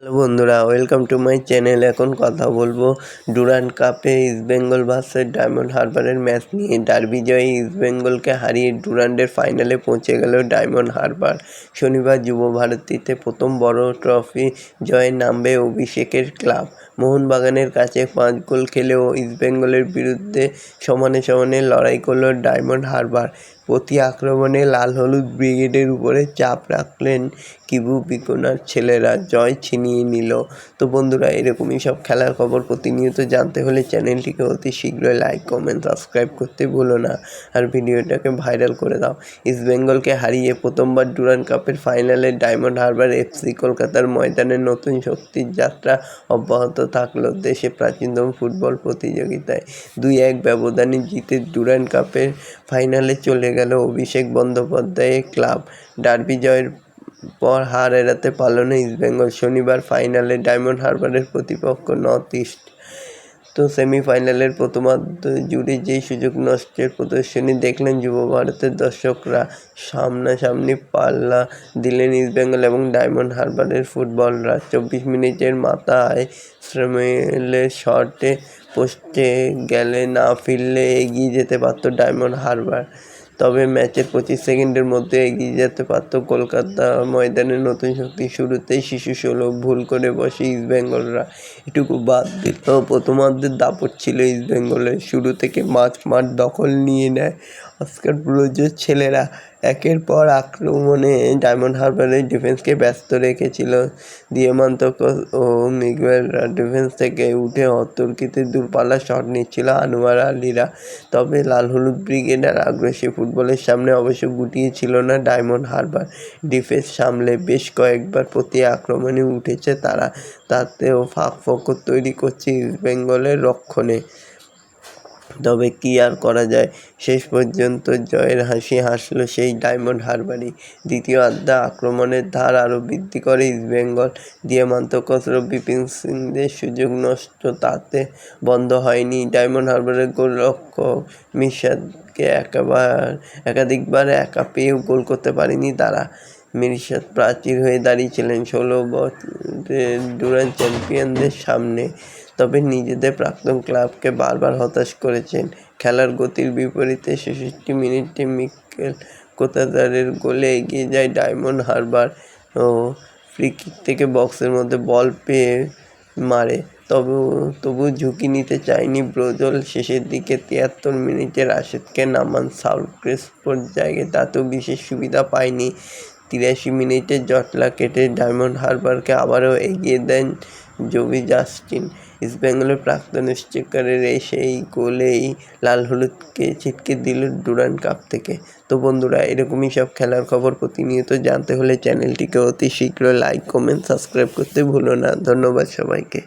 Hello বন্ধুরা, welcome to my channel. এখন কথা বলবো ডুরান্ড কাপে ইস্টবেঙ্গল ভার্সেস ডায়মন্ড হারবারের ম্যাচ নিয়ে। ডার্বি জয়ে ইস্টবেঙ্গলকে হারিয়ে ডুরান্ডের ফাইনালে পৌঁছে গেল ডায়মন্ড হারবার। শনিবার যুব ভারতীতে প্রথম বড় ট্রফি জয়ে নামবে অভিষেকের ক্লাব। মোহনবাগানের কাছে 5 গোল খেলেও ইস্টবেঙ্গলের বিরুদ্ধে সমানে সমানে লড়াই করল ডায়মন্ড হারবার। প্রতি আক্রমণে লাল হলুদ ব্রিগেডের উপরে চাপ রাখলেন কিবু বিকোনার ছেলেরা, জয় ছিনিয়ে নিল। তো বন্ধুরা, এরকমই সব খেলার খবর প্রতিনিয়ত জানতে হলে চ্যানেলটিকে অতি শীঘ্রই লাইক, কমেন্ট, সাবস্ক্রাইব করতে ভুলো না। আর ভিডিওটাকে ভাইরাল করে দাও। ইস্টবেঙ্গলকে হারিয়ে প্রথমবার ডুরান্ড কাপের ফাইনালে ডায়মন্ড হারবার এফসি কলকাতার ময়দানে নতুন শক্তির যাত্রা অব্যাহত থাকলো। দেশে প্রাচীনতম ফুটবল প্রতিযোগিতায় 2-1 ব্যবধানে জিতে ডুরান্ড কাপের ফাইনালে চলে গেল অভিষেক বন্দ্যোপাধ্যায়ের ক্লাব। ডার্বি জয়ের পর হার এড়াতে পারল না ইস্টবেঙ্গল। শনিবার ফাইনালে ডায়মন্ড হারবারের প্রতিপক্ষ নর্থ ইস্ট। তো সেমিফাইনালের প্রথমার্ধ জুড়ে যেই সুযোগ নষ্টের প্রদর্শনী দেখলেন যুব ভারতের দর্শকরা। সামনাসামনি পাল্লা দিলেন ইস্টবেঙ্গল এবং ডায়মন্ড হারবারের ফুটবলরা। 24 মিনিটের মাথায় স্যামুয়েলের শটে পোস্টে গেলে না ফিরলে এগিয়ে যেতে পারত ডায়মন্ড হারবার। তবে ম্যাচের 25 সেকেন্ডের মধ্যে এগিয়ে যেতে পারত কলকাতা ময়দানের নতুন শক্তি। শুরুতেই শিশু 16 ভুল করে বসে ইস্টবেঙ্গলরা। এটুকু বাদ দিলেও প্রথমার্ধের দাপট ছিল ইস্টবেঙ্গলের। শুরু থেকে মাঠ দখল নিয়ে নেয় অস্কার ব্রুজের ছেলেরা। একের পর আক্রমণে ডায়মন্ড হারবারের ডিফেন্সকে ব্যস্ত রেখেছিল। দিয়েমান্তকস ও মিগুয়েলরা ডিফেন্স থেকে উঠে অতর্কিত দূরপাল্লার শট নিচ্ছিল আনোয়ার আলীরা। তবে লাল হলুদ ব্রিগেডের আগ্রাসী ফুটবলের সামনে অবশ্য গুটিয়েছিল না ডায়মন্ড হারবার। ডিফেন্স সামলে বেশ কয়েকবার প্রতি আক্রমণে উঠেছে তারা, তাতেও ফাঁক-ফোকর তৈরি করছে ইস্টবেঙ্গলের রক্ষণে। তবে কী আর করা যায়, শেষ পর্যন্ত জয়ের হাসি হাসল সেই ডায়মন্ড হারবারই। দ্বিতীয়ার্ধে আক্রমণের ধার আরও বৃদ্ধি করে ইস্টবেঙ্গল। দিয়েমান্তকস ও বিপিন সিংদের সুযোগ নষ্ট তাতে বন্ধ হয়নি ডায়মন্ড হারবারের গোলরক্ষক মিরশাদকে একাধিকবার একা পেয়েও গোল করতে পারেনি তারা। মিরশাদ প্রাচীর হয়ে দাঁড়িয়েছিলেন 16 বছরের ডুরান্ড চ্যাম্পিয়নদের সামনে। তবে নিজেদের প্রাক্তন ক্লাবকে বারবার হতাশ করেছেন। খেলার গতির বিপরীতে 66 মিনিটে মিকেল কোতাদারের গোলে এগিয়ে যায় ডায়মন্ড হারবার ও ফ্রি-কিক থেকে বক্সের মধ্যে বল পেয়ে মারে। তবু ঝুঁকি নিতে চায়নি ব্রোজল। শেষের দিকে 73 মিনিটে রাশেদকে নামান সাউল ক্রেসপোর জায়গায়, তাতেও বিশেষ সুবিধা পায়নি। 83 মিনিটে জটলা কেটে ডায়মন্ড হারবারকে আবারও এগিয়ে দেন জবি জাস্টিন। ইস্টবেঙ্গলের প্রাক্তন স্ট্রাইকারের সেই গোলেই লাল হলুদকে ছিটকে দিল ডুরান্ড কাপ থেকে। তো বন্ধুরা, এরকমই সব খেলার খবর প্রতিনিয়ত জানতে হলে চ্যানেলটিকে অতি শীঘ্র লাইক, কমেন্ট, সাবস্ক্রাইব করতে ভুলো না। ধন্যবাদ সবাইকে।